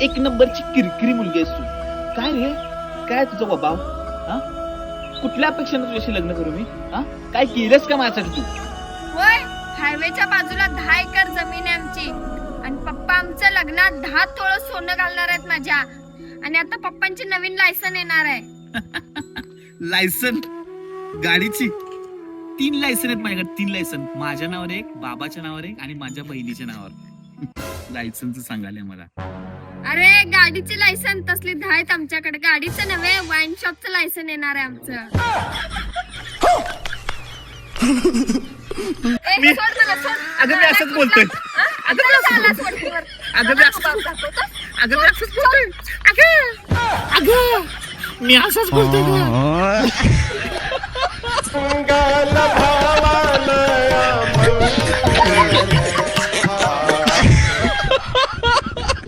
एक नंबरची किरकिरी मुलगी आहेस तू. काय रे, काय तुझा स्वभाव? हा, कुठल्या अपेक्षेनं तुझ्याशी लग्न करू मी? हा, काय केलंस का माझ्यासाठी तू? होय, हायवेच्या बाजूला 10 एकर जमीन आहे आमची आणि पप्पा आमच्या लग्नात 10 तोळ सोनं घालणार आहेत माझ्या. आणि आता पप्पांची नवीन लायसन येणार आहे. लायसन गाडीची 3 लायसन आहेत माझ्याकडे. 3 लायसन, माझ्या नावावर एक, बाबाच्या नावावर एक आणि माझ्या बहिणीच्या नावावर. लायसनच सांगाले मला. अरे गाडीची लायसन तसली 10 आहेत आमच्याकडे. गाडीचं नव्हे, वाईन शॉपचं लायसन येणार आहे आमचं. मी अगं मी असंच बोलतोय. अगं मी असंच बोलतोय. मी असंच बोलतोय.